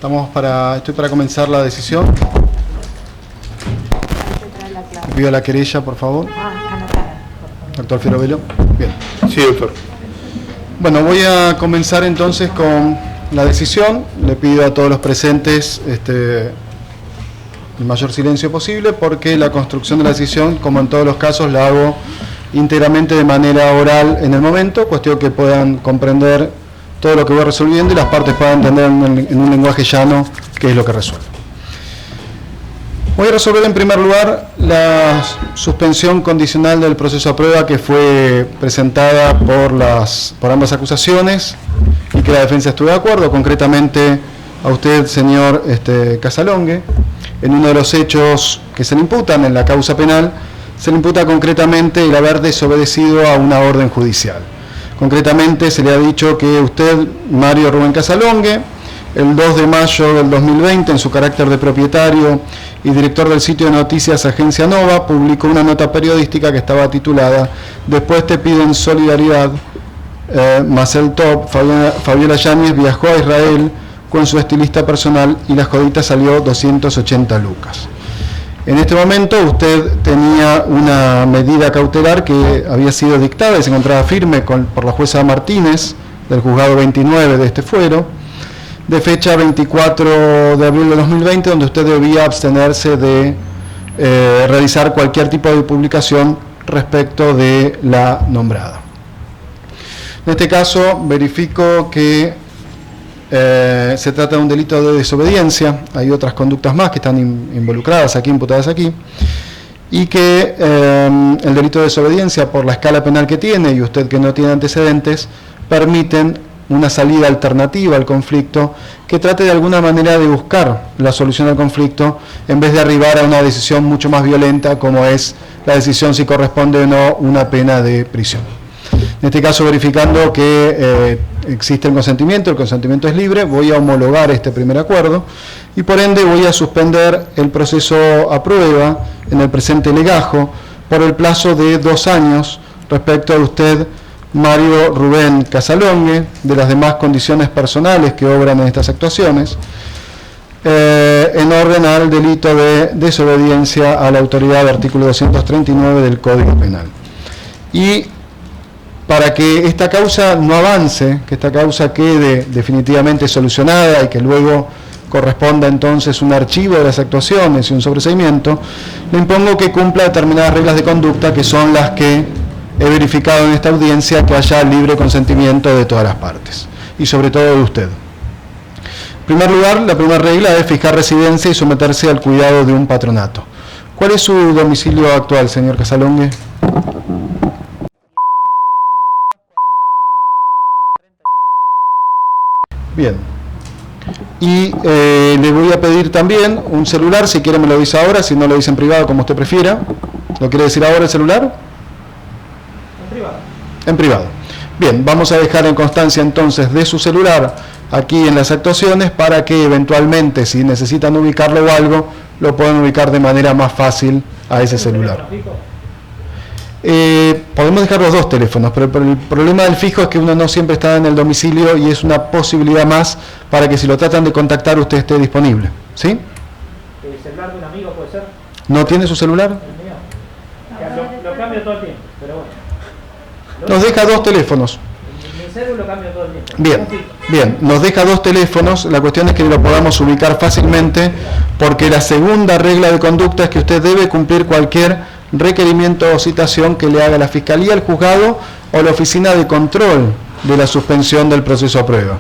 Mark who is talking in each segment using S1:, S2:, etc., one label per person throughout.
S1: Estoy para comenzar la decisión. Pido la querella, por favor. Doctor Fierobelo. Bien.
S2: Sí, doctor.
S1: Bueno, voy a comenzar entonces con la decisión. Le pido a todos los presentes el mayor silencio posible, porque la construcción de la decisión, como en todos los casos, la hago íntegramente de manera oral en el momento, cuestión que puedan comprender todo lo que voy resolviendo y las partes puedan entender en un lenguaje llano qué es lo que resuelvo. Voy a resolver en primer lugar la suspensión condicional del proceso a prueba que fue presentada por ambas acusaciones y que la defensa estuvo de acuerdo, concretamente a usted, señor Casalongue. En uno de los hechos que se le imputan en la causa penal, se le imputa concretamente el haber desobedecido a una orden judicial. Concretamente se le ha dicho que usted, Mario Rubén Casalongue, el 2 de mayo del 2020, en su carácter de propietario y director del sitio de noticias Agencia Nova, publicó una nota periodística que estaba titulada "Después te piden solidaridad, Marcel Top, Fabiola Yáñez viajó a Israel con su estilista personal y la jodita salió 280 lucas". En este momento usted tenía una medida cautelar que había sido dictada y se encontraba firme por la jueza Martínez del juzgado 29 de este fuero, de fecha 24 de abril de 2020, donde usted debía abstenerse de realizar cualquier tipo de publicación respecto de la nombrada. En este caso verifico que se trata de un delito de desobediencia. Hay otras conductas más que están involucradas aquí, imputadas aquí, y que el delito de desobediencia, por la escala penal que tiene y usted que no tiene antecedentes, permiten una salida alternativa al conflicto que trate de alguna manera de buscar la solución al conflicto en vez de arribar a una decisión mucho más violenta, como es la decisión si corresponde o no una pena de prisión. En este caso, verificando que existe el consentimiento es libre, voy a homologar este primer acuerdo y por ende voy a suspender el proceso a prueba en el presente legajo por el plazo de 2 años respecto a usted, Mario Rubén Casalongue, de las demás condiciones personales que obran en estas actuaciones, en orden al delito de desobediencia a la autoridad del artículo 239 del Código Penal. Y para que esta causa no avance, que esta causa quede definitivamente solucionada y que luego corresponda entonces un archivo de las actuaciones y un sobreseimiento, le impongo que cumpla determinadas reglas de conducta que son las que he verificado en esta audiencia, que haya libre consentimiento de todas las partes y sobre todo de usted. En primer lugar, la primera regla es fijar residencia y someterse al cuidado de un patronato. ¿Cuál es su domicilio actual, señor Casalongue? Bien. Y le voy a pedir también un celular, si quiere me lo dice ahora, si no lo dice en privado, como usted prefiera. ¿Lo quiere decir ahora el celular?
S3: En privado.
S1: En privado. Bien, vamos a dejar en constancia entonces de su celular aquí en las actuaciones para que eventualmente, si necesitan ubicarlo o algo, lo puedan ubicar de manera más fácil a ese celular. Podemos dejar los 2 teléfonos, pero el problema del fijo es que uno no siempre está en el domicilio y es una posibilidad más para que si lo tratan de contactar usted esté disponible. ¿Sí?
S3: ¿El celular de un amigo puede ser?
S1: ¿No tiene su celular?
S3: El mío. Lo cambio todo el tiempo, pero bueno.
S1: Nos deja 2 teléfonos.
S3: Mi celular lo cambio todo el tiempo.
S1: Bien, nos deja 2 teléfonos. La cuestión es que lo podamos ubicar fácilmente, porque la segunda regla de conducta es que usted debe cumplir cualquier requerimiento o citación que le haga la Fiscalía, el juzgado o la oficina de control de la suspensión del proceso a prueba.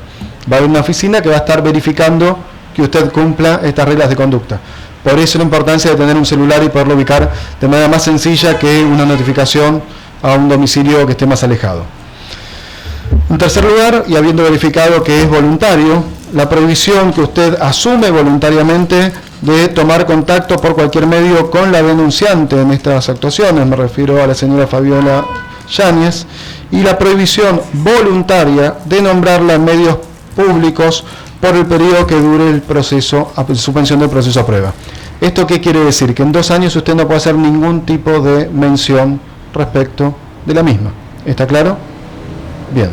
S1: Va a haber una oficina que va a estar verificando que usted cumpla estas reglas de conducta. Por eso la importancia de tener un celular y poderlo ubicar de manera más sencilla que una notificación a un domicilio que esté más alejado. En tercer lugar, y habiendo verificado que es voluntario, la prohibición que usted asume voluntariamente de tomar contacto por cualquier medio con la denunciante en estas actuaciones, me refiero a la señora Fabiola Yáñez, y la prohibición voluntaria de nombrarla en medios públicos por el periodo que dure el proceso, suspensión del proceso a prueba. ¿Esto qué quiere decir? Que en 2 años usted no puede hacer ningún tipo de mención respecto de la misma. ¿Está claro? Bien.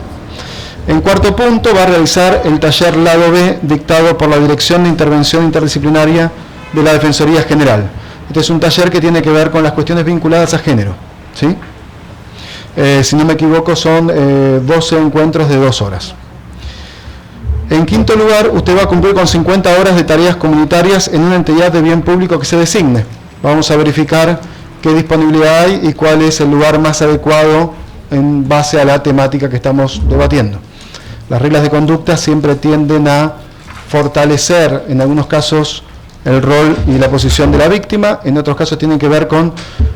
S1: En cuarto punto, va a realizar el taller lado B dictado por la Dirección de Intervención Interdisciplinaria de la Defensoría General. Este es un taller que tiene que ver con las cuestiones vinculadas a género, ¿sí? Si no me equivoco, son 12 encuentros de 2 horas. En quinto lugar, usted va a cumplir con 50 horas de tareas comunitarias en una entidad de bien público que se designe. Vamos a verificar qué disponibilidad hay y cuál es el lugar más adecuado en base a la temática que estamos debatiendo. Las reglas de conducta siempre tienden a fortalecer, en algunos casos, el rol y la posición de la víctima, en otros casos tienen que ver con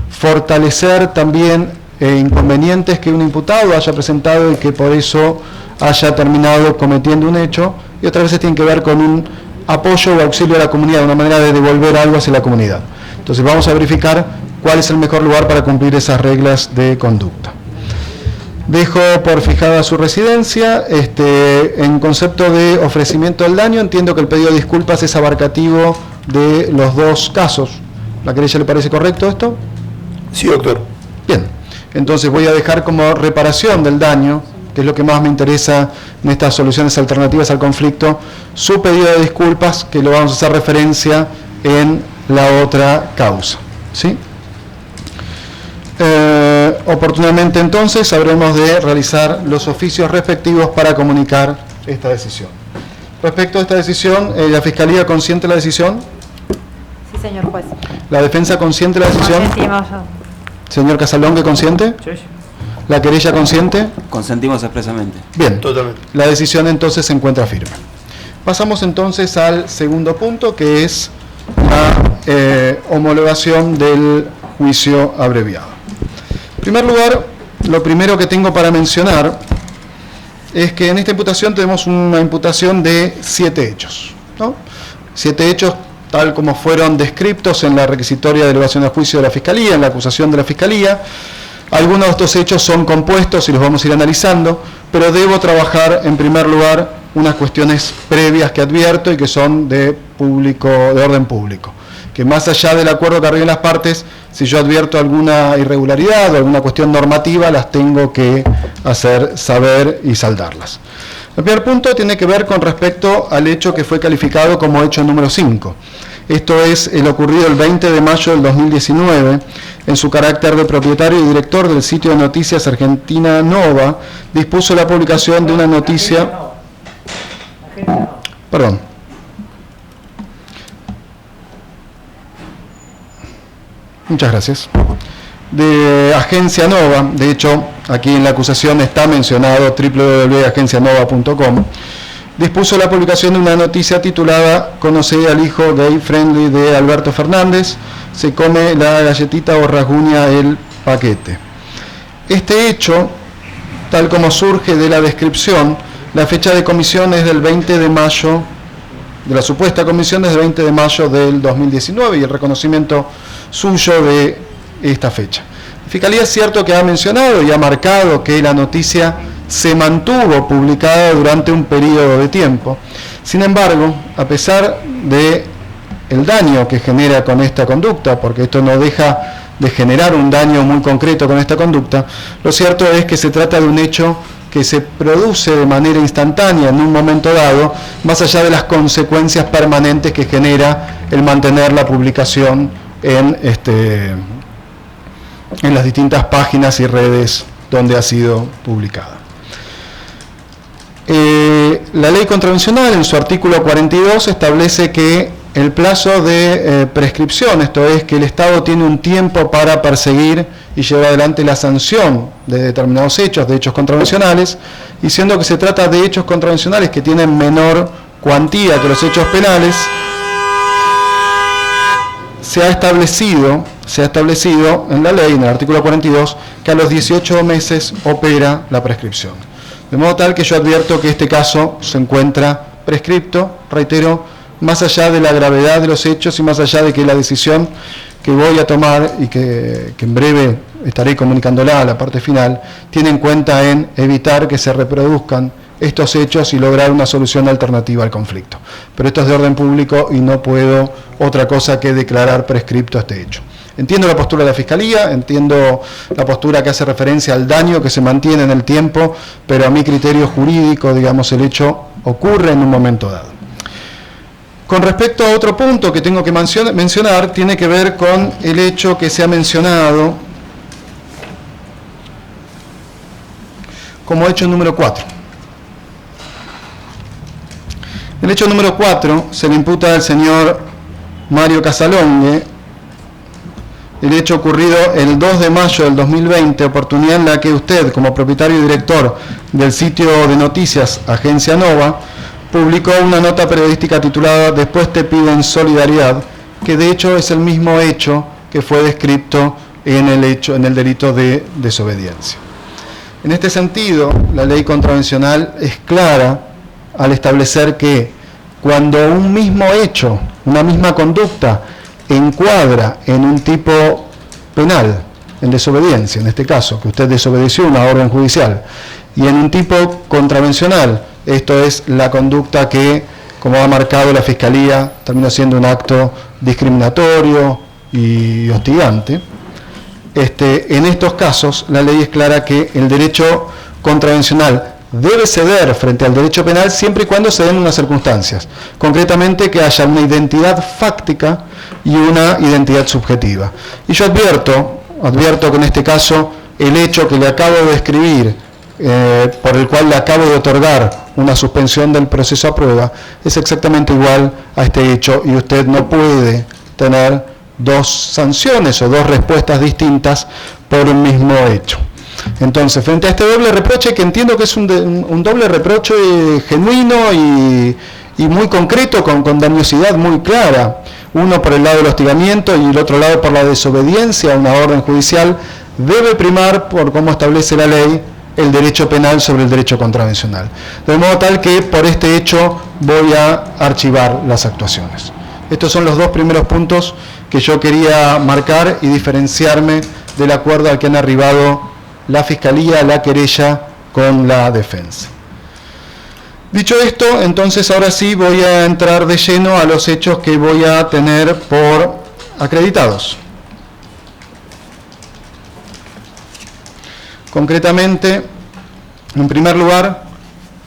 S1: fortalecer también inconvenientes que un imputado haya presentado y que por eso haya terminado cometiendo un hecho, y otras veces tienen que ver con un apoyo o auxilio a la comunidad, una manera de devolver algo hacia la comunidad. Entonces vamos a verificar cuál es el mejor lugar para cumplir esas reglas de conducta. Dejo por fijada su residencia. En concepto de ofrecimiento del daño, entiendo que el pedido de disculpas es abarcativo de los 2 casos. ¿La querella le parece correcto esto?
S2: Sí, doctor.
S1: Bien, entonces voy a dejar como reparación del daño, que es lo que más me interesa en estas soluciones alternativas al conflicto, su pedido de disculpas, que lo vamos a hacer referencia en la otra causa, ¿sí? Oportunamente entonces habremos de realizar los oficios respectivos para comunicar esta decisión. Respecto a esta decisión, ¿la Fiscalía consciente de la decisión?
S4: Sí, señor juez.
S1: ¿La defensa consciente de la decisión?
S4: Consentimos.
S1: Señor Casalongue, ¿consciente?
S3: Sí.
S1: ¿La querella consciente?
S5: Consentimos expresamente.
S1: Bien,
S2: Totalmente.
S1: la decisión entonces se encuentra firme. Pasamos entonces al segundo punto, que es la homologación del juicio abreviado. En primer lugar, lo primero que tengo para mencionar es que en esta imputación tenemos una imputación de 7 hechos, ¿no? 7 hechos tal como fueron descriptos en la requisitoria de elevación a juicio de la Fiscalía, en la acusación de la Fiscalía. Algunos de estos hechos son compuestos y los vamos a ir analizando, pero debo trabajar en primer lugar unas cuestiones previas que advierto y que son de orden público. Que más allá del acuerdo que arriben las partes, si yo advierto alguna irregularidad o alguna cuestión normativa, las tengo que hacer saber y saldarlas. El primer punto tiene que ver con respecto al hecho que fue calificado como hecho número 5. Esto es el ocurrido el 20 de mayo del 2019, en su carácter de propietario y director del sitio de noticias Argentina Nova, dispuso la publicación de una noticia... Perdón. Muchas gracias. De Agencia Nova, de hecho, aquí en la acusación está mencionado www.agencianova.com, dispuso la publicación de una noticia titulada «Conocí al hijo gay friendly de Alberto Fernández, se come la galletita o rasguña el paquete». Este hecho, tal como surge de la descripción, la fecha de comisión es del 20 de mayo, de la supuesta comisión es del 20 de mayo del 2019 y el reconocimiento suyo de esta fecha. La Fiscalía es cierto que ha mencionado y ha marcado que la noticia se mantuvo publicada durante un periodo de tiempo. Sin embargo, a pesar de el daño que genera con esta conducta, porque esto no deja de generar un daño muy concreto con esta conducta, lo cierto es que se trata de un hecho que se produce de manera instantánea en un momento dado, más allá de las consecuencias permanentes que genera el mantener la publicación en las distintas páginas y redes donde ha sido publicada. La ley contravencional en su artículo 42 establece que el plazo de prescripción, esto es que el Estado tiene un tiempo para perseguir y llevar adelante la sanción de determinados hechos, de hechos contravencionales, y siendo que se trata de hechos contravencionales que tienen menor cuantía que los hechos penales, se ha establecido en la ley, en el artículo 42, que a los 18 meses opera la prescripción. De modo tal que yo advierto que este caso se encuentra prescripto, reitero, más allá de la gravedad de los hechos y más allá de que la decisión que voy a tomar y que en breve estaré comunicándola a la parte final, tiene en cuenta en evitar que se reproduzcan estos hechos y lograr una solución alternativa al conflicto. Pero esto es de orden público y no puedo otra cosa que declarar prescripto este hecho. Entiendo la postura de la Fiscalía, entiendo la postura que hace referencia al daño que se mantiene en el tiempo, pero a mi criterio jurídico, digamos, el hecho ocurre en un momento dado. Con respecto a otro punto que tengo que mencionar, tiene que ver con el hecho que se ha mencionado como hecho número 4. El hecho número 4 se le imputa al señor Mario Casalongue, el hecho ocurrido el 2 de mayo del 2020, oportunidad en la que usted, como propietario y director del sitio de noticias Agencia Nova, publicó una nota periodística titulada "Después te piden solidaridad", que de hecho es el mismo hecho que fue descrito en el delito de desobediencia. En este sentido, la ley contravencional es clara al establecer que cuando un mismo hecho, una misma conducta, encuadra en un tipo penal, en desobediencia, en este caso, que usted desobedeció una orden judicial, y en un tipo contravencional, esto es la conducta que, como ha marcado la Fiscalía, terminó siendo un acto discriminatorio y hostigante, en estos casos la ley es clara que el derecho contravencional debe ceder frente al derecho penal siempre y cuando se den unas circunstancias, concretamente que haya una identidad fáctica y una identidad subjetiva. Y yo advierto que en este caso el hecho que le acabo de describir, por el cual le acabo de otorgar una suspensión del proceso a prueba, es exactamente igual a este hecho y usted no puede tener dos sanciones o dos respuestas distintas por un mismo hecho. Entonces, frente a este doble reproche, que entiendo que es un doble reproche genuino y muy concreto, con dañosidad muy clara, uno por el lado del hostigamiento y el otro lado por la desobediencia a una orden judicial, debe primar, por cómo establece la ley, el derecho penal sobre el derecho contravencional. De modo tal que por este hecho voy a archivar las actuaciones. Estos son los dos primeros puntos que yo quería marcar y diferenciarme del acuerdo al que han arribado la Fiscalía, la querella con la defensa. Dicho esto, entonces ahora sí voy a entrar de lleno a los hechos que voy a tener por acreditados. Concretamente, en primer lugar,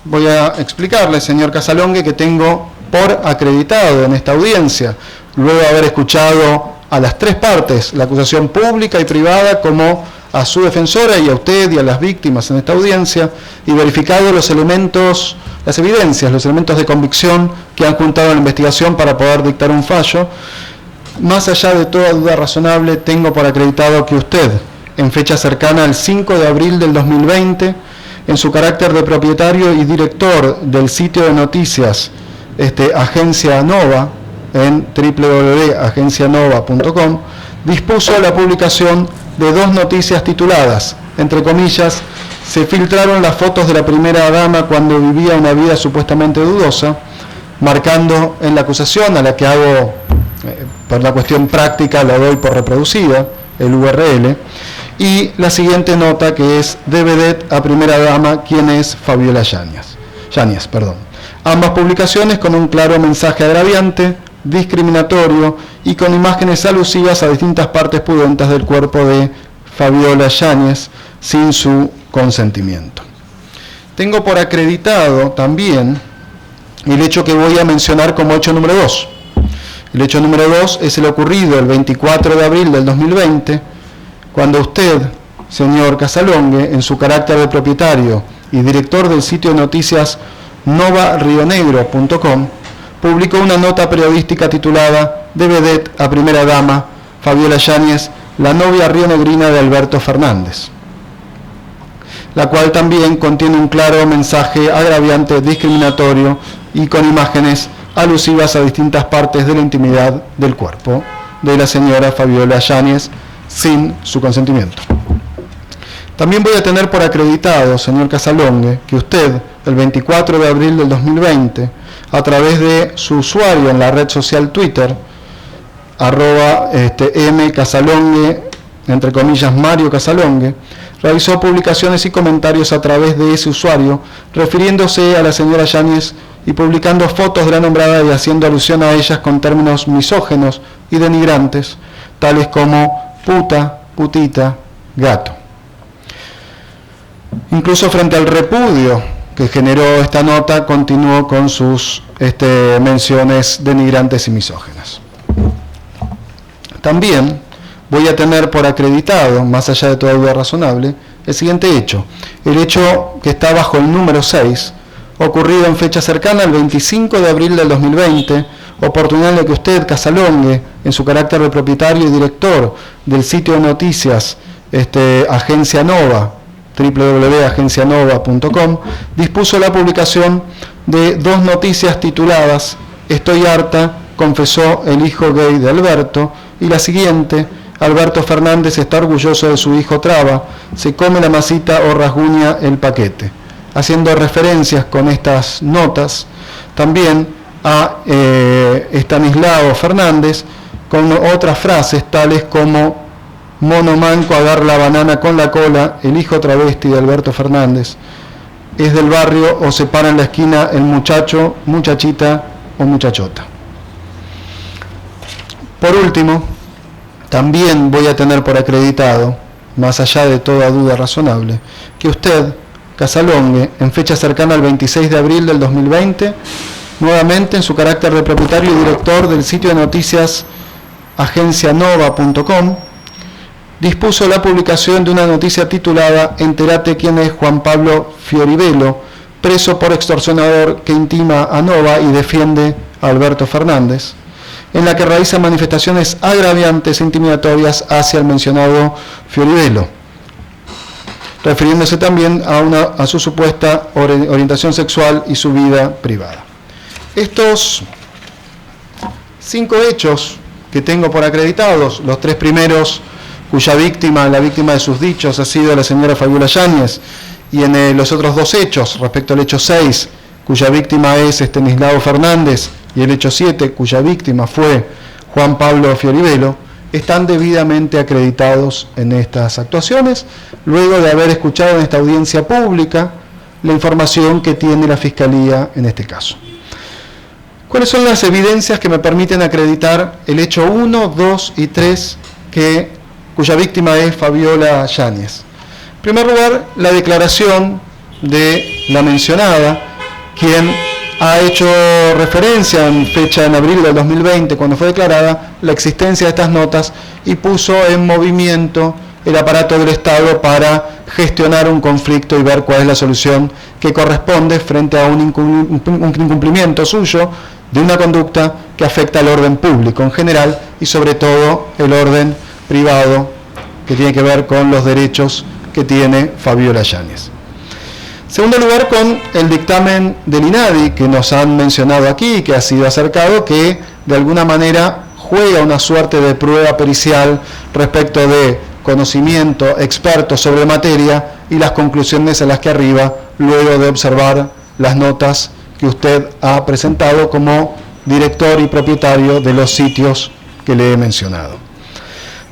S1: voy a explicarle, señor Casalongue, que tengo por acreditado en esta audiencia, luego de haber escuchado a las tres partes, la acusación pública y privada, como a su defensora y a usted y a las víctimas en esta audiencia, y verificado los elementos, las evidencias, los elementos de convicción que han juntado en la investigación para poder dictar un fallo. Más allá de toda duda razonable, tengo por acreditado que usted, en fecha cercana al 5 de abril del 2020, en su carácter de propietario y director del sitio de noticias Agencia Nova, en www.agencianova.com, dispuso la publicación de dos noticias tituladas, entre comillas, "Se filtraron las fotos de la primera dama cuando vivía una vida supuestamente dudosa", marcando en la acusación, a la que hago, por la cuestión práctica, la doy por reproducida, el URL, y la siguiente nota, que es "De vedette a primera dama, ¿quién es Fabiola Yáñez?". Ambas publicaciones con un claro mensaje agraviante, discriminatorio y con imágenes alusivas a distintas partes pudentas del cuerpo de Fabiola Yáñez sin su consentimiento. Tengo por acreditado también el hecho que voy a mencionar como hecho número 2. El hecho número 2 es el ocurrido el 24 de abril del 2020, cuando usted, señor Casalongue, en su carácter de propietario y director del sitio de noticias novarionegro.com, publicó una nota periodística titulada "De vedette a primera dama, Fabiola Yáñez, la novia rionegrina de Alberto Fernández", la cual también contiene un claro mensaje agraviante, discriminatorio y con imágenes alusivas a distintas partes de la intimidad del cuerpo de la señora Fabiola Yáñez sin su consentimiento. También voy a tener por acreditado, señor Casalongue, que usted, el 24 de abril del 2020, a través de su usuario en la red social Twitter, @mcasalongue, entre comillas Mario Casalongue, realizó publicaciones y comentarios a través de ese usuario, refiriéndose a la señora Yáñez y publicando fotos de la nombrada y haciendo alusión a ellas con términos misógenos y denigrantes, tales como puta, putita, gato. Incluso frente al repudio que generó esta nota, continuó con sus menciones denigrantes y misóginas. También voy a tener por acreditado, más allá de toda duda razonable, el siguiente hecho. El hecho que está bajo el número 6, ocurrido en fecha cercana al 25 de abril del 2020, oportunidad en la que usted, Casalongue, en su carácter de propietario y director del sitio de noticias Agencia Nova, www.agencianova.com, dispuso la publicación de 2 noticias tituladas "Estoy harta, confesó el hijo gay de Alberto", y la siguiente: "Alberto Fernández está orgulloso de su hijo Traba, se come la masita o rasguña el paquete", haciendo referencias con estas notas también a Estanislao Fernández, con otras frases tales como "Mono manco agarra la banana con la cola, el hijo travesti de Alberto Fernández, es del barrio o se para en la esquina el muchacho, muchachita o muchachota". Por último, también voy a tener por acreditado, más allá de toda duda razonable, que usted, Casalongue, en fecha cercana al 26 de abril del 2020, nuevamente en su carácter de propietario y director del sitio de noticias agencianova.com, dispuso la publicación de una noticia titulada "Entérate quién es Juan Pablo Fioribelo, preso por extorsionador que intima a Nova y defiende a Alberto Fernández", en la que realiza manifestaciones agraviantes e intimidatorias hacia el mencionado Fioribelo, refiriéndose también a su supuesta orientación sexual y su vida privada. Estos 5 hechos que tengo por acreditados, los 3 primeros cuya víctima, la víctima de sus dichos, ha sido la señora Fabiola Yáñez, y en los otros 2 hechos, respecto al hecho 6, cuya víctima es Estanislao Fernández, y el hecho 7, cuya víctima fue Juan Pablo Fioribelo, están debidamente acreditados en estas actuaciones, luego de haber escuchado en esta audiencia pública la información que tiene la Fiscalía en este caso. ¿Cuáles son las evidencias que me permiten acreditar el hecho 1, 2 y 3, cuya víctima es Fabiola Yáñez? En primer lugar, la declaración de la mencionada, quien ha hecho referencia en fecha en abril del 2020, cuando fue declarada la existencia de estas notas, y puso en movimiento el aparato del Estado para gestionar un conflicto y ver cuál es la solución que corresponde frente a un incumplimiento suyo de una conducta que afecta al orden público en general y sobre todo el orden privado que tiene que ver con los derechos que tiene Fabiola Yáñez. Segundo lugar, con el dictamen del INADI que nos han mencionado aquí, que ha sido acercado, que de alguna manera juega una suerte de prueba pericial respecto de conocimiento experto sobre materia y las conclusiones a las que arriba luego de observar las notas que usted ha presentado como director y propietario de los sitios que le he mencionado.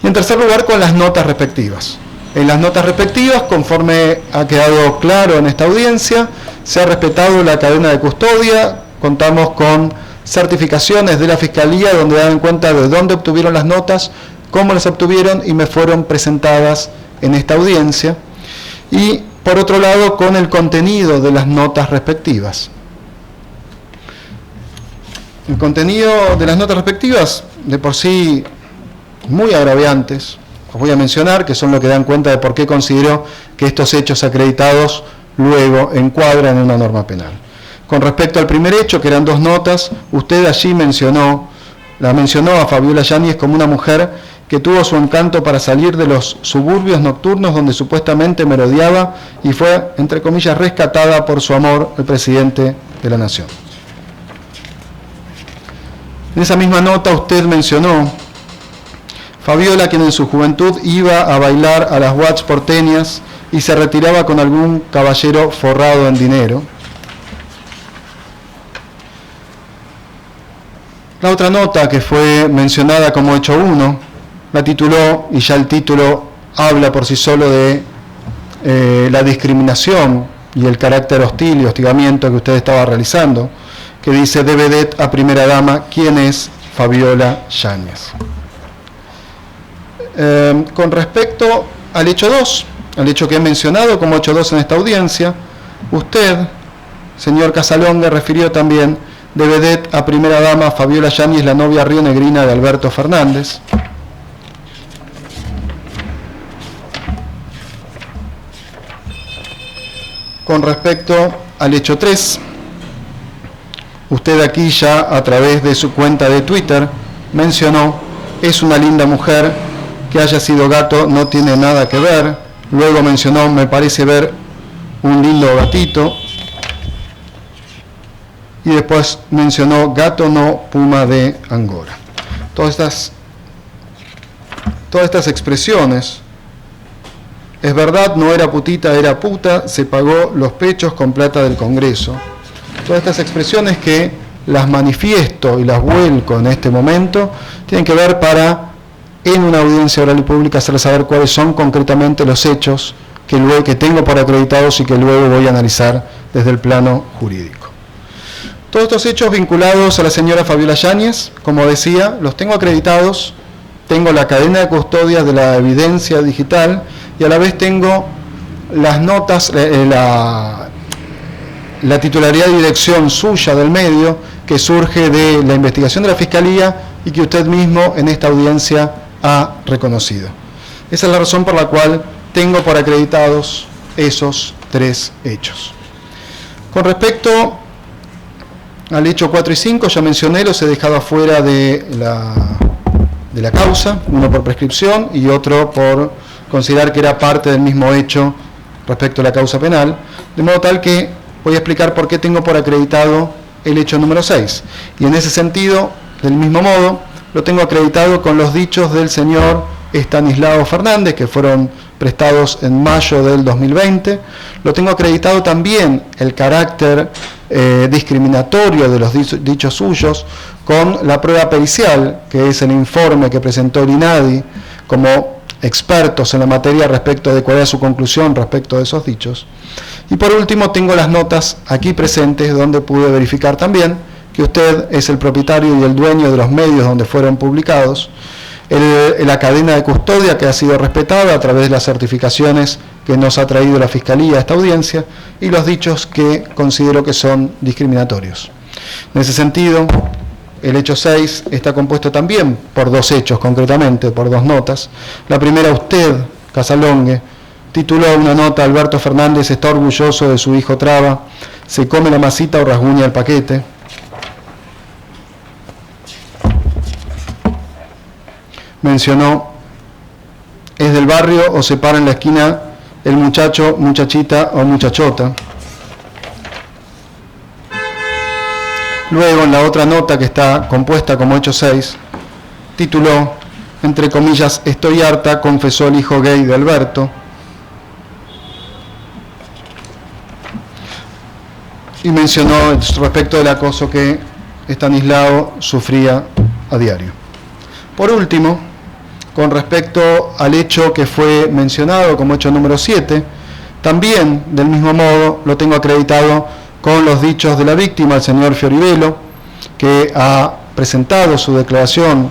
S1: Y en tercer lugar, con las notas respectivas. En las notas respectivas, conforme ha quedado claro en esta audiencia, se ha respetado la cadena de custodia, contamos con certificaciones de la Fiscalía donde dan cuenta de dónde obtuvieron las notas, cómo las obtuvieron y me fueron presentadas en esta audiencia. Y por otro lado, con el contenido de las notas respectivas. El contenido de las notas respectivas, de por sí muy agraviantes, os voy a mencionar, que son lo que dan cuenta de por qué considero que estos hechos acreditados luego encuadran en una norma penal. Con respecto al primer hecho, que eran 2 notas, usted allí la mencionó a Fabiola Yáñez como una mujer que tuvo su encanto para salir de los suburbios nocturnos donde supuestamente merodeaba y fue, entre comillas, rescatada por su amor, el presidente de la Nación. En esa misma nota usted mencionó Fabiola, quien en su juventud iba a bailar a las watts porteñas y se retiraba con algún caballero forrado en dinero. La otra nota, que fue mencionada como hecho 1, la tituló, y ya el título habla por sí solo de la discriminación y el carácter hostil y hostigamiento que usted estaba realizando, que dice: "De vedette a primera dama, ¿quién es Fabiola Yáñez?". Con respecto al hecho 2, al hecho que he mencionado como hecho 2 en esta audiencia, usted, señor Casalongue, refirió también de vedette a primera dama Fabiola Yáñez, la novia rionegrina de Alberto Fernández. Con respecto al hecho 3, usted aquí ya a través de su cuenta de Twitter mencionó: es una linda mujer, que haya sido gato no tiene nada que ver. Luego mencionó: me parece ver un lindo gatito. Y después mencionó: gato no, puma de Angora. Todas estas expresiones, es verdad, no era putita, era puta, se pagó los pechos con plata del Congreso. Todas estas expresiones que las manifiesto y las vuelco en este momento, tienen que ver para, en una audiencia oral y pública, hacer saber cuáles son concretamente los hechos que tengo por acreditados y que luego voy a analizar desde el plano jurídico. Todos estos hechos vinculados a la señora Fabiola Yáñez, como decía, los tengo acreditados, tengo la cadena de custodia de la evidencia digital y a la vez tengo las notas, la titularidad y dirección suya del medio que surge de la investigación de la Fiscalía y que usted mismo en esta audiencia ha reconocido. Esa es la razón por la cual tengo por acreditados esos 3 hechos. Con respecto al hecho 4 y 5, ya mencioné, los he dejado afuera de la causa, uno por prescripción y otro por considerar que era parte del mismo hecho respecto a la causa penal, de modo tal que voy a explicar por qué tengo por acreditado el hecho número 6. Y en ese sentido, del mismo modo, lo tengo acreditado con los dichos del señor Estanislao Fernández, que fueron prestados en mayo del 2020. Lo tengo acreditado también el carácter discriminatorio de los dichos suyos con la prueba pericial, que es el informe que presentó el INADI como expertos en la materia respecto de cuál era su conclusión respecto de esos dichos. Y por último tengo las notas aquí presentes donde pude verificar también que usted es el propietario y el dueño de los medios donde fueron publicados, la cadena de custodia que ha sido respetada a través de las certificaciones que nos ha traído la Fiscalía a esta audiencia y los dichos que considero que son discriminatorios. En ese sentido, el hecho 6 está compuesto también por 2 hechos, concretamente por 2 notas. La primera, usted, Casalongue, tituló una nota: Alberto Fernández está orgulloso de su hijo Traba, se come la masita o rasguña el paquete. Mencionó: es del barrio o se para en la esquina el muchacho, muchachita o muchachota. Luego, en la otra nota que está compuesta como hecho 6, tituló, entre comillas, estoy harta, confesó el hijo gay de Alberto. Y mencionó respecto del acoso que Estanislao sufría a diario. Por último, con respecto al hecho que fue mencionado como hecho número 7, también del mismo modo lo tengo acreditado con los dichos de la víctima, el señor Fioribello, que ha presentado su declaración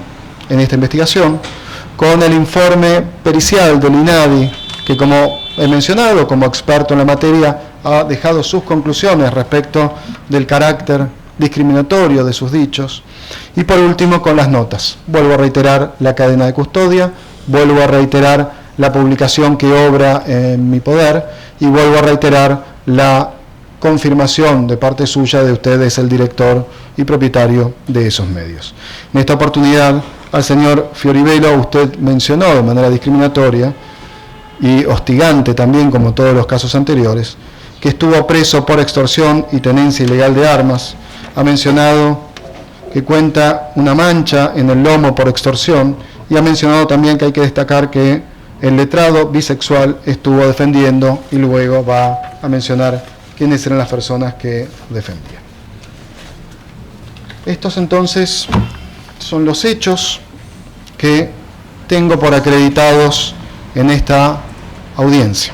S1: en esta investigación, con el informe pericial del INADI, que como he mencionado, como experto en la materia, ha dejado sus conclusiones respecto del carácter discriminatorio de sus dichos. Y por último, con las notas. Vuelvo a reiterar la cadena de custodia, vuelvo a reiterar la publicación que obra en mi poder y vuelvo a reiterar la confirmación de parte suya de usted es el director y propietario de esos medios. En esta oportunidad, al señor Fioribello usted mencionó de manera discriminatoria y hostigante también, como todos los casos anteriores, que estuvo preso por extorsión y tenencia ilegal de armas. Ha mencionado que cuenta una mancha en el lomo por extorsión y ha mencionado también que hay que destacar que el letrado bisexual estuvo defendiendo y luego va a mencionar quiénes eran las personas que defendían. Estos entonces son los hechos que tengo por acreditados en esta audiencia.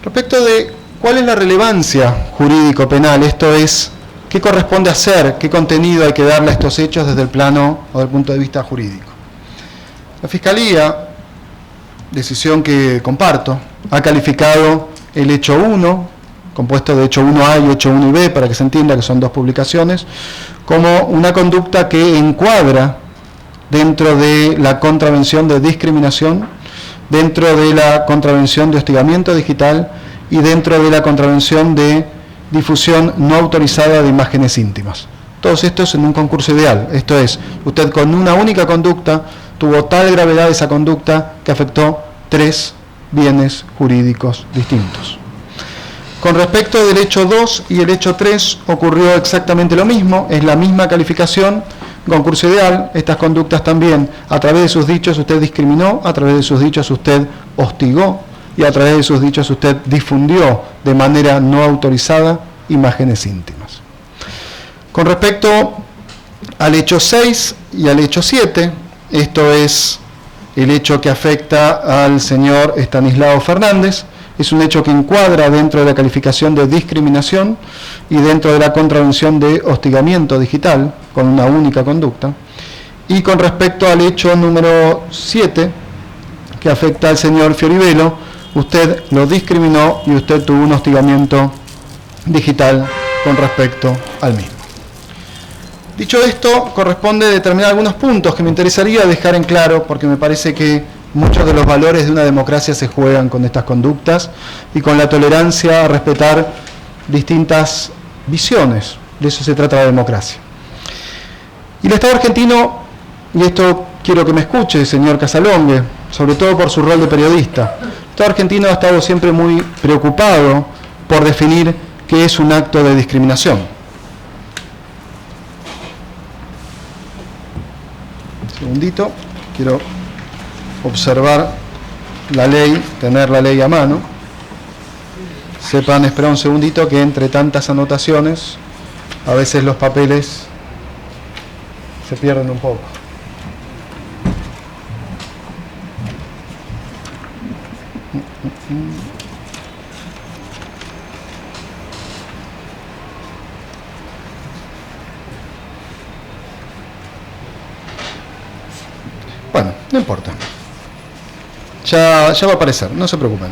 S1: Respecto de cuál es la relevancia jurídico-penal, esto es, qué corresponde hacer, qué contenido hay que darle a estos hechos desde el plano o desde el punto de vista jurídico. La Fiscalía, decisión que comparto, ha calificado el hecho 1, compuesto de hecho 1A y hecho 1B, para que se entienda que son dos publicaciones, como una conducta que encuadra dentro de la contravención de discriminación, dentro de la contravención de hostigamiento digital y dentro de la contravención de difusión no autorizada de imágenes íntimas. Todos estos en un concurso ideal, esto es, usted con una única conducta tuvo tal gravedad esa conducta que afectó 3 bienes jurídicos distintos. Con respecto del hecho 2 y el hecho 3 ocurrió exactamente lo mismo, es la misma calificación, concurso ideal, estas conductas también, a través de sus dichos usted discriminó, a través de sus dichos usted hostigó y a través de sus dichos usted difundió de manera no autorizada imágenes íntimas. Con respecto al hecho 6 y al hecho 7, esto es el hecho que afecta al señor Estanislao Fernández, es un hecho que encuadra dentro de la calificación de discriminación y dentro de la contravención de hostigamiento digital, con una única conducta. Y con respecto al hecho número 7, que afecta al señor Fioribelo, usted lo discriminó y usted tuvo un hostigamiento digital con respecto al mismo. Dicho esto, corresponde determinar algunos puntos que me interesaría dejar en claro, porque me parece que muchos de los valores de una democracia se juegan con estas conductas y con la tolerancia a respetar distintas visiones. De eso se trata la democracia. Y el Estado argentino, y esto quiero que me escuche, señor Casalongue, sobre todo por su rol de periodista, el Estado argentino ha estado siempre muy preocupado por definir qué es un acto de discriminación. Un segundito, quiero observar la ley, tener la ley a mano. Sepan esperar un segundito que entre tantas anotaciones a veces los papeles se pierden un poco. Bueno, no importa. Ya va a aparecer, no se preocupen.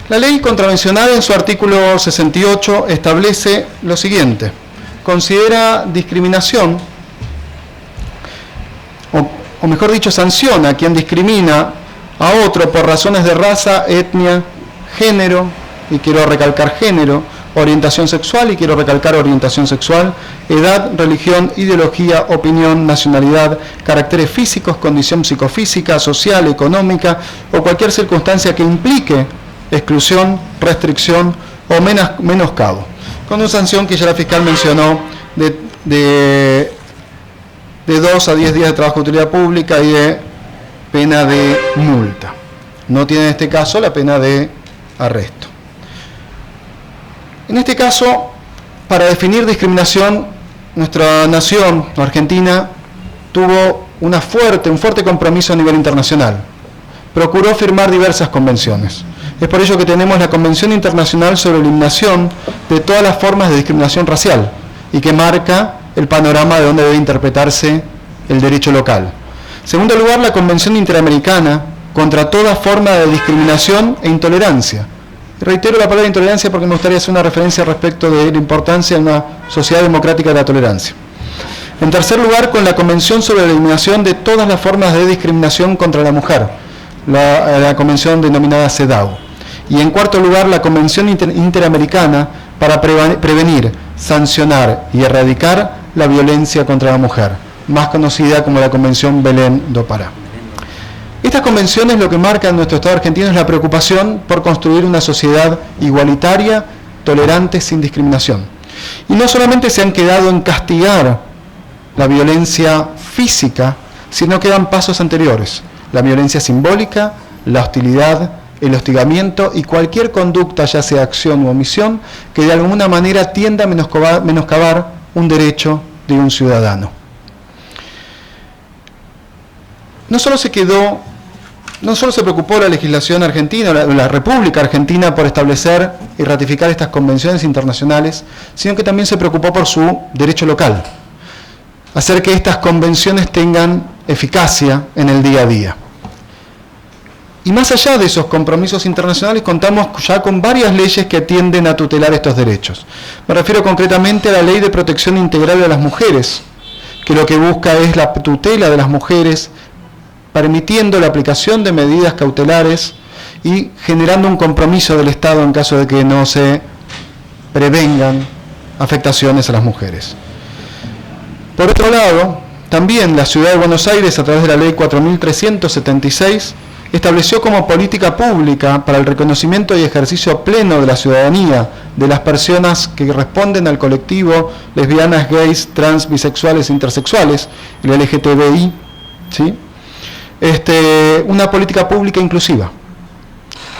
S1: La ley contravencional en su artículo 68 establece lo siguiente. Considera discriminación, o mejor dicho, sanciona a quien discrimina a otro por razones de raza, etnia, género, y quiero recalcar género, orientación sexual, y quiero recalcar orientación sexual, edad, religión, ideología, opinión, nacionalidad, caracteres físicos, condición psicofísica, social, económica, o cualquier circunstancia que implique exclusión, restricción o menoscabo. Con una sanción que ya la fiscal mencionó de 2 a 10 días de trabajo de utilidad pública y de pena de multa. No tiene en este caso la pena de arresto. En este caso, para definir discriminación, nuestra nación, Argentina, tuvo un fuerte compromiso a nivel internacional. Procuró firmar diversas convenciones. Es por ello que tenemos la Convención Internacional sobre Eliminación de todas las formas de discriminación racial y que marca el panorama de donde debe interpretarse el derecho local. En segundo lugar, la Convención Interamericana contra toda forma de discriminación e intolerancia. Reitero la palabra intolerancia porque me gustaría hacer una referencia respecto de la importancia de una sociedad democrática de la tolerancia. En tercer lugar, con la Convención sobre la Eliminación de todas las formas de discriminación contra la mujer, la convención denominada CEDAW. Y en cuarto lugar, la Convención Interamericana para prevenir, sancionar y erradicar la violencia contra la mujer, más conocida como la Convención Belén do Pará. Estas convenciones lo que marcan en nuestro Estado argentino es la preocupación por construir una sociedad igualitaria, tolerante, sin discriminación. Y no solamente se han quedado en castigar la violencia física, sino que dan pasos anteriores. La violencia simbólica, la hostilidad, el hostigamiento y cualquier conducta, ya sea acción u omisión, que de alguna manera tienda a menoscabar un derecho de un ciudadano. No solo se preocupó la legislación argentina, la República Argentina, por establecer y ratificar estas convenciones internacionales, sino que también se preocupó por su derecho local, hacer que estas convenciones tengan eficacia en el día a día. Y más allá de esos compromisos internacionales, contamos ya con varias leyes que tienden a tutelar estos derechos. Me refiero concretamente a la Ley de Protección Integral de las Mujeres, que lo que busca es la tutela de las mujeres, permitiendo la aplicación de medidas cautelares y generando un compromiso del Estado en caso de que no se prevengan afectaciones a las mujeres. Por otro lado, también la Ciudad de Buenos Aires, a través de la Ley 4376, estableció como política pública para el reconocimiento y ejercicio pleno de la ciudadanía de las personas que responden al colectivo lesbianas, gays, trans, bisexuales, intersexuales, el LGTBI, ¿sí? Una política pública inclusiva,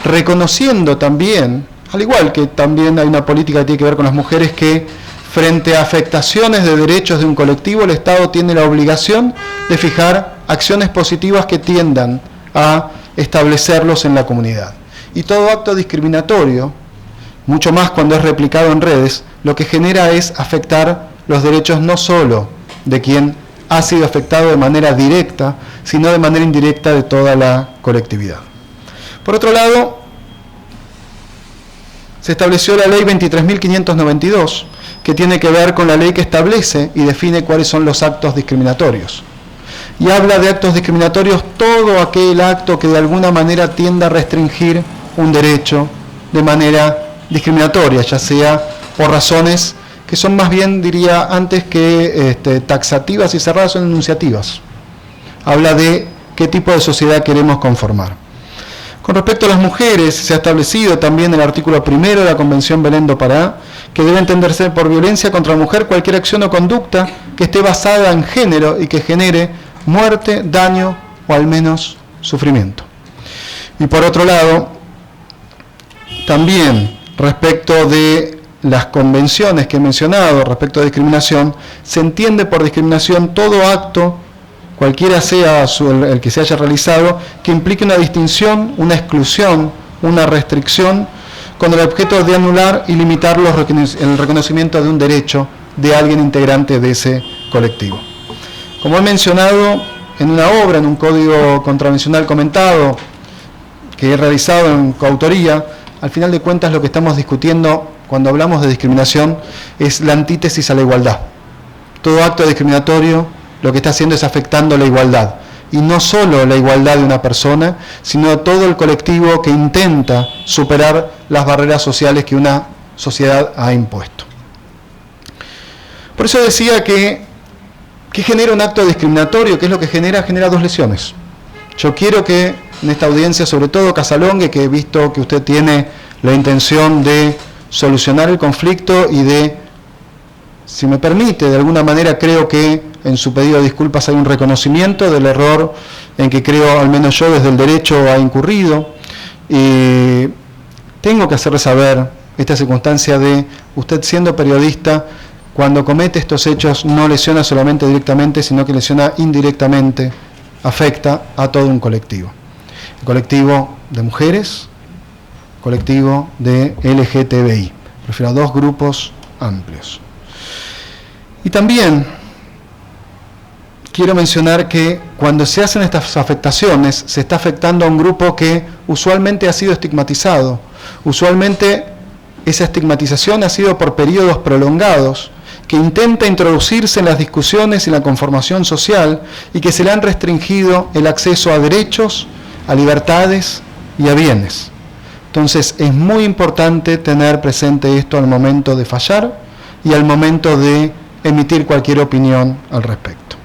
S1: reconociendo también, al igual que también hay una política que tiene que ver con las mujeres, que frente a afectaciones de derechos de un colectivo, el Estado tiene la obligación de fijar acciones positivas que tiendan a establecerlos en la comunidad. Y todo acto discriminatorio, mucho más cuando es replicado en redes, lo que genera es afectar los derechos no solo de quien ha sido afectado de manera directa, sino de manera indirecta de toda la colectividad. Por otro lado, se estableció la Ley 23.592, que tiene que ver con la ley que establece y define cuáles son los actos discriminatorios. Y habla de actos discriminatorios todo aquel acto que de alguna manera tienda a restringir un derecho de manera discriminatoria, ya sea por razones que son más bien, diría antes que taxativas y cerradas, son enunciativas. Habla de qué tipo de sociedad queremos conformar. Con respecto a las mujeres, se ha establecido también el artículo 1 de la Convención Belén do Pará, que debe entenderse por violencia contra la mujer cualquier acción o conducta que esté basada en género y que genere muerte, daño o al menos sufrimiento. Y por otro lado, también respecto de las convenciones que he mencionado respecto a discriminación, se entiende por discriminación todo acto, cualquiera sea el que se haya realizado, que implique una distinción, una exclusión, una restricción, con el objeto de anular y limitar el reconocimiento de un derecho de alguien integrante de ese colectivo. Como he mencionado, en una obra, en un código contravencional comentado, que he realizado en coautoría, al final de cuentas lo que estamos discutiendo cuando hablamos de discriminación es la antítesis a la igualdad. Todo acto discriminatorio lo que está haciendo es afectando la igualdad. Y no solo la igualdad de una persona, sino todo el colectivo que intenta superar las barreras sociales que una sociedad ha impuesto. Por eso decía que genera un acto discriminatorio, ¿qué es lo que genera? Genera dos lesiones. Yo quiero que en esta audiencia, sobre todo Casalongue, que he visto que usted tiene la intención de solucionar el conflicto y de, si me permite, de alguna manera creo que en su pedido de disculpas hay un reconocimiento del error en que creo, al menos yo, desde el derecho ha incurrido. Y tengo que hacerle saber esta circunstancia de usted siendo periodista, cuando comete estos hechos no lesiona solamente directamente, sino que lesiona indirectamente, afecta a todo un colectivo. El colectivo de mujeres, colectivo de LGTBI. Prefiero a dos grupos amplios. Y también quiero mencionar que cuando se hacen estas afectaciones, se está afectando a un grupo que usualmente ha sido estigmatizado. Usualmente esa estigmatización ha sido por periodos prolongados, que intenta introducirse en las discusiones y la conformación social y que se le han restringido el acceso a derechos, a libertades y a bienes. Entonces es muy importante tener presente esto al momento de fallar y al momento de emitir cualquier opinión al respecto.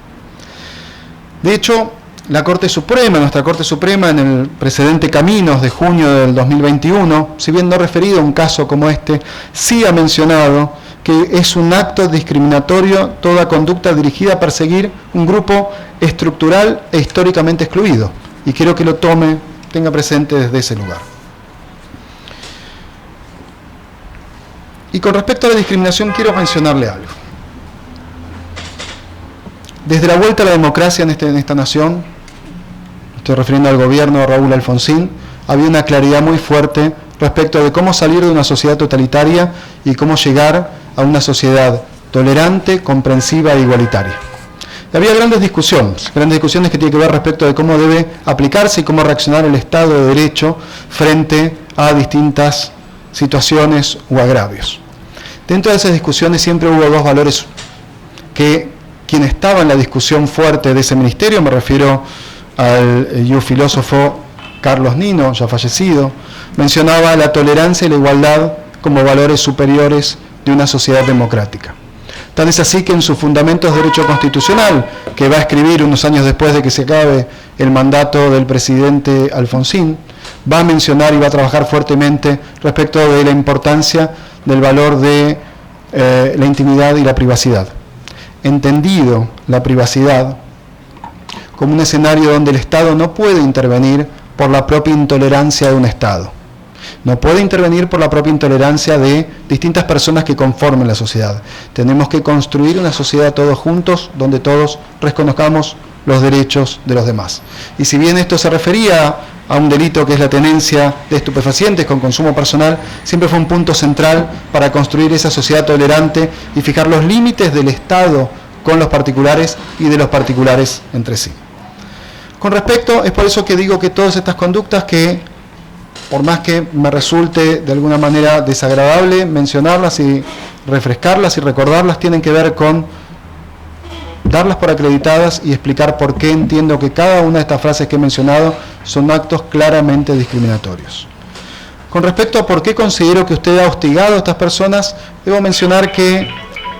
S1: De hecho, la Corte Suprema, nuestra Corte Suprema, en el precedente Caminos de junio del 2021, si bien no referido a un caso como este, sí ha mencionado que es un acto discriminatorio toda conducta dirigida a perseguir un grupo estructural e históricamente excluido. Y quiero que lo tenga presente desde ese lugar. Y con respecto a la discriminación, quiero mencionarle algo. Desde la vuelta a la democracia en esta nación, estoy refiriendo al gobierno de Raúl Alfonsín, había una claridad muy fuerte respecto de cómo salir de una sociedad totalitaria y cómo llegar a una sociedad tolerante, comprensiva e igualitaria. Y había grandes discusiones que tienen que ver respecto de cómo debe aplicarse y cómo reaccionar el Estado de Derecho frente a distintas situaciones o agravios. Dentro de esas discusiones siempre hubo dos valores que quien estaba en la discusión fuerte de ese ministerio, me refiero al filósofo Carlos Nino, ya fallecido, mencionaba la tolerancia y la igualdad como valores superiores de una sociedad democrática. Tal es así que en sus fundamentos de derecho constitucional, que va a escribir unos años después de que se acabe el mandato del presidente Alfonsín, va a mencionar y va a trabajar fuertemente respecto de la importancia del valor de la intimidad y la privacidad. Entendido la privacidad como un escenario donde el Estado no puede intervenir por la propia intolerancia de un Estado. No puede intervenir por la propia intolerancia de distintas personas que conformen la sociedad. Tenemos que construir una sociedad todos juntos, donde todos reconozcamos los derechos de los demás. Y si bien esto se refería a un delito que es la tenencia de estupefacientes con consumo personal, siempre fue un punto central para construir esa sociedad tolerante y fijar los límites del Estado con los particulares y de los particulares entre sí. Con respecto, es por eso que digo que todas estas conductas que, por más que me resulte de alguna manera desagradable mencionarlas y refrescarlas y recordarlas, tienen que ver con darlas por acreditadas y explicar por qué entiendo que cada una de estas frases que he mencionado son actos claramente discriminatorios. Con respecto a por qué considero que usted ha hostigado a estas personas, debo mencionar que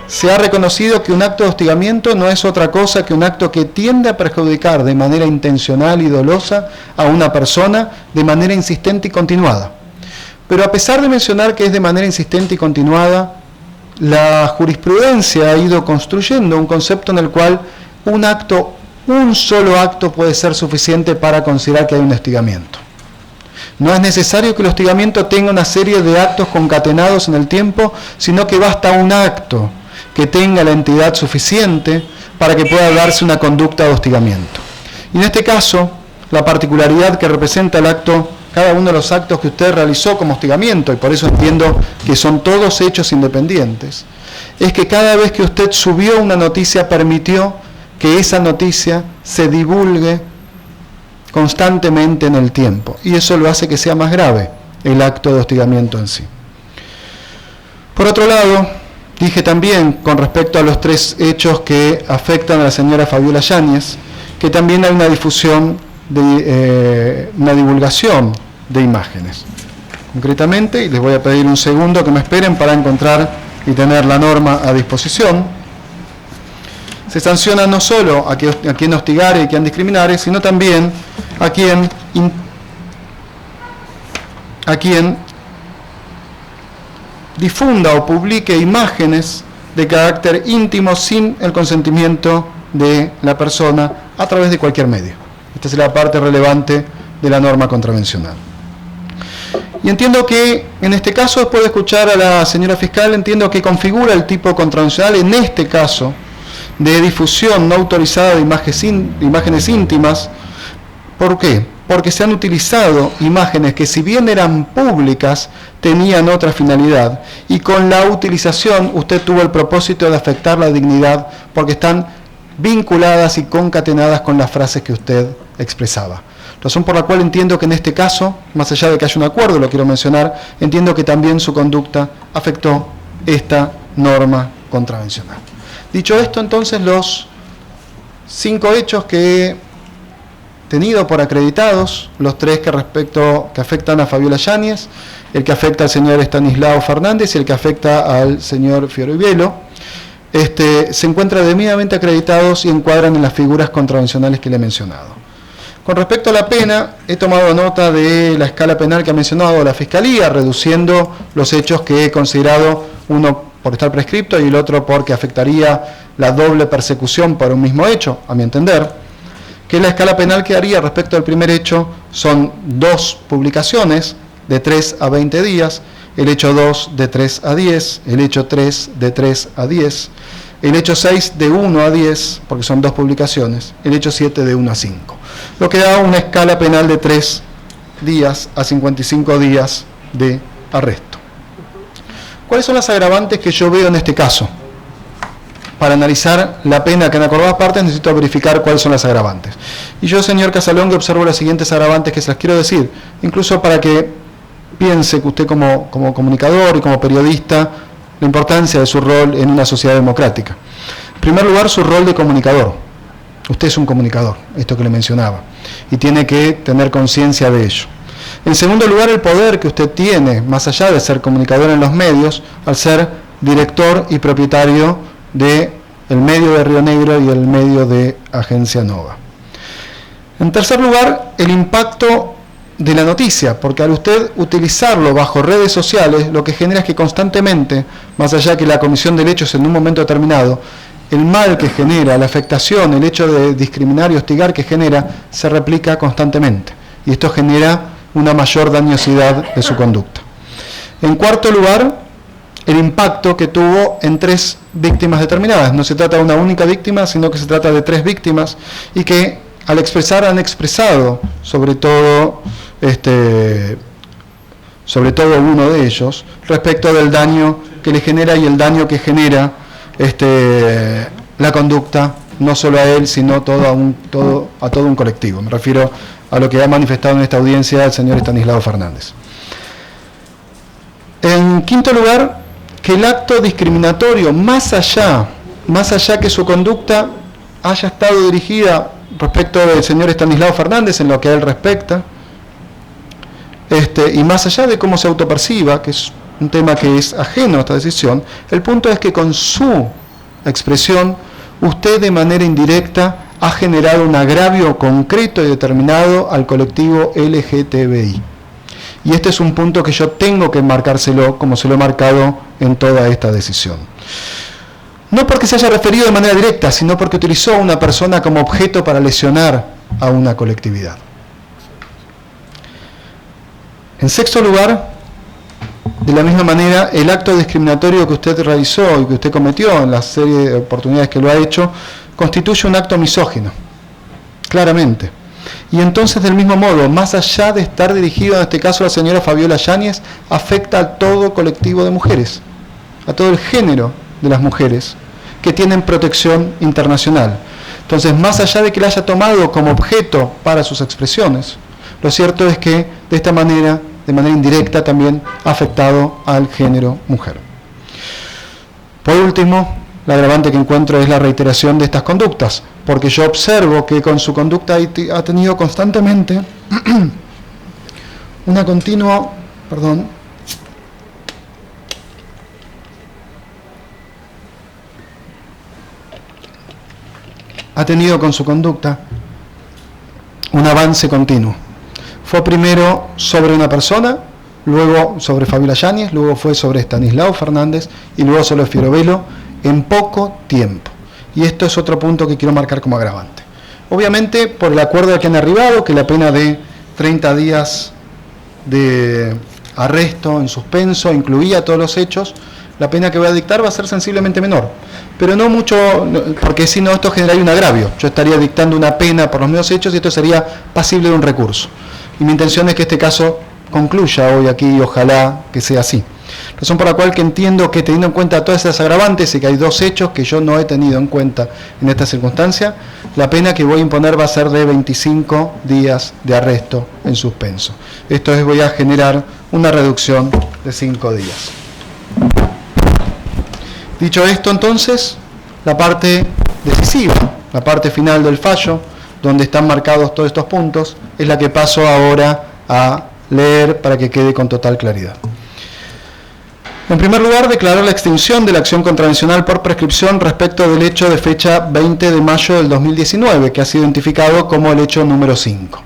S1: se ha reconocido que un acto de hostigamiento no es otra cosa que un acto que tiende a perjudicar de manera intencional y dolosa a una persona de manera insistente y continuada. Pero a pesar de mencionar que es de manera insistente y continuada, la jurisprudencia ha ido construyendo un concepto en el cual un solo acto puede ser suficiente para considerar que hay un hostigamiento. No es necesario que el hostigamiento tenga una serie de actos concatenados en el tiempo, sino que basta un acto que tenga la entidad suficiente para que pueda darse una conducta de hostigamiento. Y en este caso, la particularidad que representa el acto, cada uno de los actos que usted realizó como hostigamiento, y por eso entiendo que son todos hechos independientes, es que cada vez que usted subió una noticia, permitió que esa noticia se divulgue constantemente en el tiempo. Y eso lo hace que sea más grave el acto de hostigamiento en sí. Por otro lado, dije también, con respecto a los tres hechos que afectan a la señora Fabiola Yáñez, que también hay una difusión, una divulgación de imágenes. Concretamente, y les voy a pedir un segundo que me esperen para encontrar y tener la norma a disposición, se sanciona no solo a quien hostigare y a quien discriminare, sino también a quien difunda o publique imágenes de carácter íntimo sin el consentimiento de la persona a través de cualquier medio. Esta es la parte relevante de la norma contravencional. Y entiendo que en este caso, después de escuchar a la señora fiscal, entiendo que configura el tipo contravencional en este caso de difusión no autorizada de imágenes íntimas. ¿Por qué? Porque se han utilizado imágenes que, si bien eran públicas, tenían otra finalidad, y con la utilización usted tuvo el propósito de afectar la dignidad, porque están vinculadas y concatenadas con las frases que usted expresaba. Razón por la cual entiendo que en este caso, más allá de que haya un acuerdo, lo quiero mencionar, entiendo que también su conducta afectó esta norma contravencional. Dicho esto, entonces, los 5 hechos que he tenido por acreditados, los 3 que afectan a Fabiola Yáñez, el que afecta al señor Estanislao Fernández y el que afecta al señor Fiorubielo, se encuentran debidamente acreditados y encuadran en las figuras contravencionales que le he mencionado. Con respecto a la pena, he tomado nota de la escala penal que ha mencionado la Fiscalía, reduciendo los hechos que he considerado, uno por estar prescripto y el otro porque afectaría la doble persecución por un mismo hecho, a mi entender, que la escala penal que haría respecto al primer hecho son 2 publicaciones de 3 a 20 días, el hecho 2 de 3 a 10, el hecho 3 de 3 a 10, el hecho 6 de 1 a 10, porque son 2 publicaciones, el hecho 7 de 1 a 5, lo que da una escala penal de 3 días a 55 días de arresto. ¿Cuáles son las agravantes que yo veo en este caso? para analizar la pena que han acordado las partes, necesito verificar cuáles son las agravantes. Y yo, señor Casalongue, observo las siguientes agravantes que se las quiero decir, incluso para que piense que usted como comunicador y como periodista, la importancia de su rol en una sociedad democrática. En primer lugar, su rol de comunicador. Usted es un comunicador, esto que le mencionaba, y tiene que tener conciencia de ello. En segundo lugar, el poder que usted tiene, más allá de ser comunicador en los medios, al ser director y propietario del medio de Río Negro y el medio de Agencia Nova. En tercer lugar, el impacto de la noticia, porque al usted utilizarlo bajo redes sociales, lo que genera es que constantemente, más allá de que la comisión de hechos en un momento determinado, el mal que genera, la afectación, el hecho de discriminar y hostigar que genera, se replica constantemente. Y esto genera una mayor dañosidad de su conducta. En cuarto lugar, el impacto que tuvo en 3 víctimas determinadas. No se trata de una única víctima, sino que se trata de 3 víctimas y que al expresar han expresado, sobre todo uno de ellos, respecto del daño que le genera y el daño que genera la conducta, no solo a él, sino a todo un colectivo. Me refiero a lo que ha manifestado en esta audiencia el señor Estanislao Fernández. En quinto lugar, que el acto discriminatorio, más allá que su conducta haya estado dirigida respecto del señor Estanislao Fernández en lo que a él respecta, y más allá de cómo se autoperciba, que es un tema que es ajeno a esta decisión, el punto es que con su expresión, usted de manera indirecta ha generado un agravio concreto y determinado al colectivo LGTBI. Y este es un punto que yo tengo que marcárselo como se lo he marcado en toda esta decisión. No porque se haya referido de manera directa, sino porque utilizó a una persona como objeto para lesionar a una colectividad. En sexto lugar, de la misma manera, el acto discriminatorio que usted realizó y que usted cometió en la serie de oportunidades que lo ha hecho, constituye un acto misógino, claramente. Y entonces, del mismo modo, más allá de estar dirigido, en este caso, a la señora Fabiola Yáñez, afecta a todo colectivo de mujeres, a todo el género de las mujeres que tienen protección internacional. Entonces, más allá de que la haya tomado como objeto para sus expresiones, lo cierto es que de esta manera, de manera indirecta, también ha afectado al género mujer. Por último, la agravante que encuentro es la reiteración de estas conductas, porque yo observo que con su conducta ha tenido constantemente una continua, ha tenido con su conducta un avance continuo. Fue primero sobre una persona, luego sobre Fabiola Yáñez, luego fue sobre Estanislao Fernández y luego sobre Fiorovelo en poco tiempo. Y esto es otro punto que quiero marcar como agravante. Obviamente, por el acuerdo al que han arribado, que la pena de 30 días de arresto en suspenso incluía todos los hechos, la pena que voy a dictar va a ser sensiblemente menor. Pero no mucho, porque si no, esto generaría un agravio. Yo estaría dictando una pena por los mismos hechos y esto sería pasible de un recurso. Y mi intención es que este caso concluya hoy aquí y ojalá que sea así. Razón por la cual que entiendo que, teniendo en cuenta todas esas agravantes y que hay 2 hechos que yo no he tenido en cuenta en esta circunstancia, la pena que voy a imponer va a ser de 25 días de arresto en suspenso. Esto es, voy a generar una reducción de 5 días. Dicho esto, entonces, la parte decisiva, la parte final del fallo, donde están marcados todos estos puntos, es la que paso ahora a leer para que quede con total claridad. En primer lugar, declarar la extinción de la acción contravencional por prescripción respecto del hecho de fecha 20 de mayo del 2019, que ha sido identificado como el hecho número 5.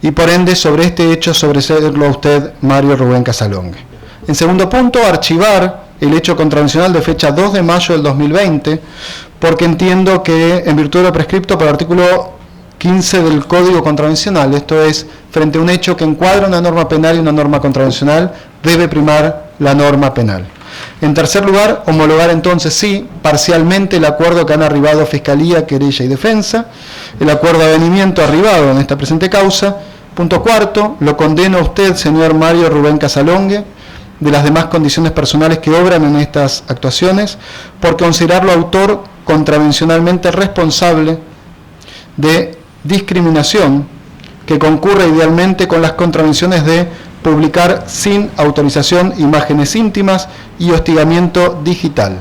S1: Y por ende, sobre este hecho, sobreseerlo a usted, Mario Rubén Casalongue. En segundo punto, archivar el hecho contravencional de fecha 2 de mayo del 2020, porque entiendo que, en virtud de lo prescripto por el artículo 15 del Código Contravencional, esto es, frente a un hecho que encuadra una norma penal y una norma contravencional, debe primar la norma penal. En tercer lugar, homologar entonces sí, parcialmente el acuerdo que han arribado Fiscalía, Querella y Defensa, el acuerdo de avenimiento arribado en esta presente causa. Punto cuarto, lo condeno a usted, señor Mario Rubén Casalongue, de las demás condiciones personales que obran en estas actuaciones, por considerarlo autor contravencionalmente responsable de discriminación que concurre idealmente con las contravenciones de publicar sin autorización imágenes íntimas y hostigamiento digital.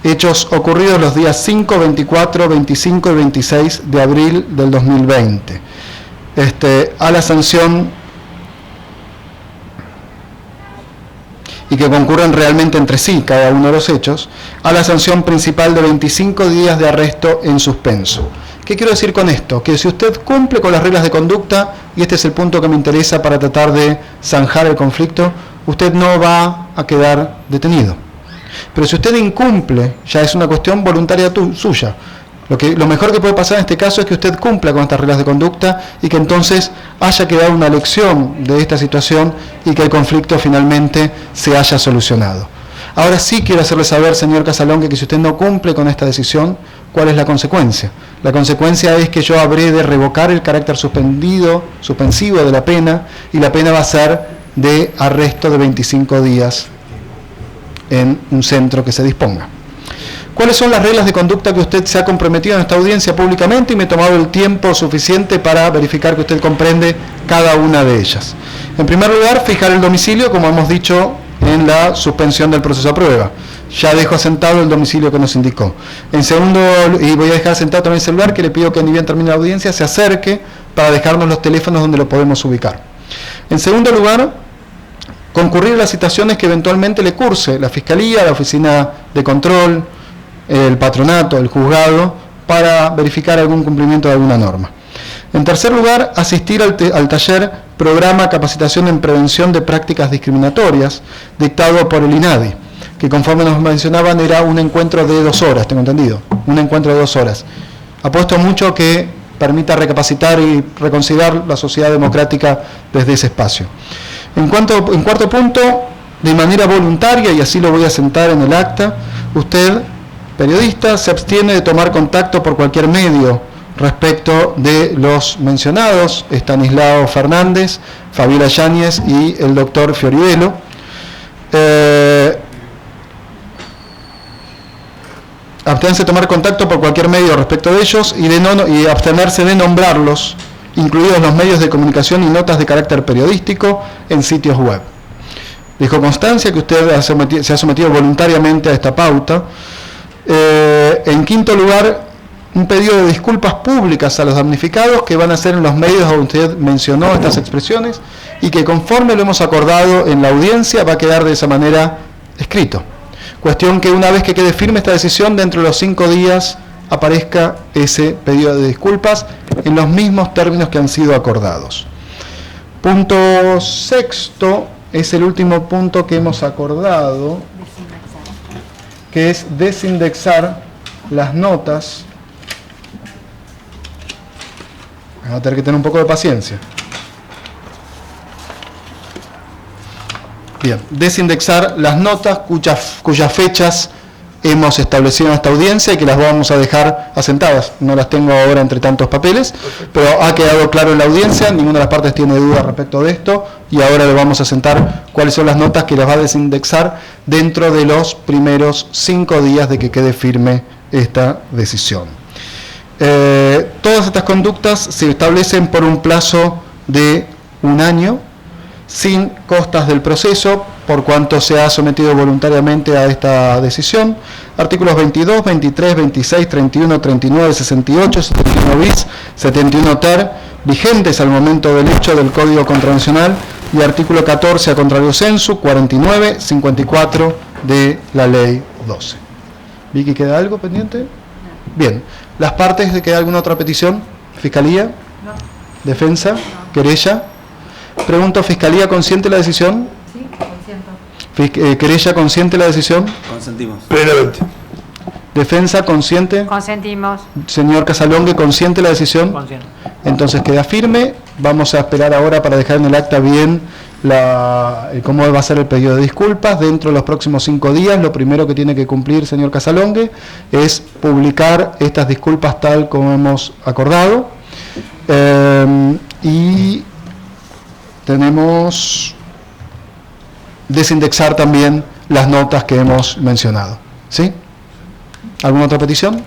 S1: Hechos ocurridos los días 5, 24, 25 y 26 de abril del 2020. A la sanción y que concurren realmente entre sí cada uno de los hechos, a la sanción principal de 25 días de arresto en suspenso. ¿Qué quiero decir con esto? Que si usted cumple con las reglas de conducta, y este es el punto que me interesa para tratar de zanjar el conflicto, usted no va a quedar detenido. Pero si usted incumple, ya es una cuestión voluntaria suya. Lo mejor que puede pasar en este caso es que usted cumpla con estas reglas de conducta y que entonces haya quedado una lección de esta situación y que el conflicto finalmente se haya solucionado. Ahora sí quiero hacerle saber, señor Casalongue, que si usted no cumple con esta decisión, ¿cuál es la consecuencia? La consecuencia es que yo habré de revocar el carácter suspensivo de la pena, y la pena va a ser de arresto de 25 días en un centro que se disponga. ¿Cuáles son las reglas de conducta que usted se ha comprometido en esta audiencia públicamente? Y me he tomado el tiempo suficiente para verificar que usted comprende cada una de ellas. En primer lugar, fijar el domicilio, como hemos dicho en la suspensión del proceso a prueba. Ya dejo asentado el domicilio que nos indicó. En segundo, y voy a dejar asentado también el celular, que le pido que ni bien termine la audiencia se acerque para dejarnos los teléfonos donde lo podemos ubicar. En segundo lugar, concurrir a las citaciones que eventualmente le curse la Fiscalía, la Oficina de Control, el patronato, el juzgado, para verificar algún cumplimiento de alguna norma. En tercer lugar, asistir al taller Programa Capacitación en Prevención de Prácticas Discriminatorias, dictado por el INADI, que conforme nos mencionaban era un encuentro de 2 horas, tengo entendido, un encuentro de 2 horas. Apuesto mucho que permita recapacitar y reconsiderar la sociedad democrática desde ese espacio. En cuarto punto, de manera voluntaria, y así lo voy a sentar en el acta, usted, periodista, se abstiene de tomar contacto por cualquier medio respecto de los mencionados, Estanislao Fernández, Fabiola Yáñez y el doctor Fioribelo. Abstenerse de tomar contacto por cualquier medio respecto de ellos y abstenerse de nombrarlos, incluidos los medios de comunicación y notas de carácter periodístico en sitios web. Dejo constancia que usted se ha sometido voluntariamente a esta pauta. En quinto lugar, un pedido de disculpas públicas a los damnificados que van a ser en los medios donde usted mencionó estas expresiones y que conforme lo hemos acordado en la audiencia va a quedar de esa manera escrito. Cuestión que una vez que quede firme esta decisión, dentro de los 5 días aparezca ese pedido de disculpas en los mismos términos que han sido acordados. Punto sexto es el último punto que hemos acordado, que es desindexar las notas. Vamos a tener que tener un poco de paciencia. Bien, desindexar las notas cuyas fechas hemos establecido en esta audiencia y que las vamos a dejar asentadas. No las tengo ahora entre tantos papeles, pero ha quedado claro en la audiencia, ninguna de las partes tiene duda respecto de esto, y ahora le vamos a asentar cuáles son las notas que las va a desindexar dentro de los primeros 5 días de que quede firme esta decisión. Todas estas conductas se establecen por un plazo de 1 año, sin costas del proceso, por cuanto se ha sometido voluntariamente a esta decisión. Artículos 22, 23, 26, 31, 39, 68, 71 bis, 71 ter, vigentes al momento del hecho del Código Contravencional, y artículo 14 a contrario sensu, 49, 54 de la Ley 12. ¿Vi que queda algo pendiente? Bien. ¿Las partes de queda alguna otra petición? ¿Fiscalía? No. ¿Defensa? No. ¿Querella? Pregunto, ¿Fiscalía consciente la decisión?
S4: Sí, consiento.
S1: ¿Querella consciente la decisión?
S2: Consentimos.
S1: Plenamente. ¿Defensa consciente?
S4: Consentimos.
S1: Señor Casalongue, ¿consciente la decisión?
S3: Consciente.
S1: Entonces queda firme. Vamos a esperar ahora para dejar en el acta bien cómo va a ser el pedido de disculpas. Dentro de los próximos 5 días, lo primero que tiene que cumplir, señor Casalongue, es publicar estas disculpas tal como hemos acordado. Y tenemos desindexar también las notas que hemos mencionado. ¿Sí? ¿Alguna otra petición?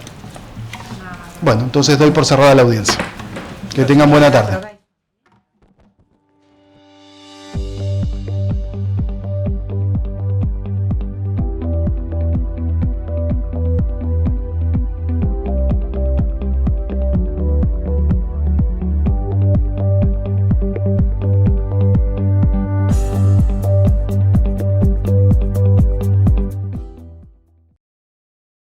S1: Bueno, entonces doy por cerrada la audiencia. Que tengan buena tarde.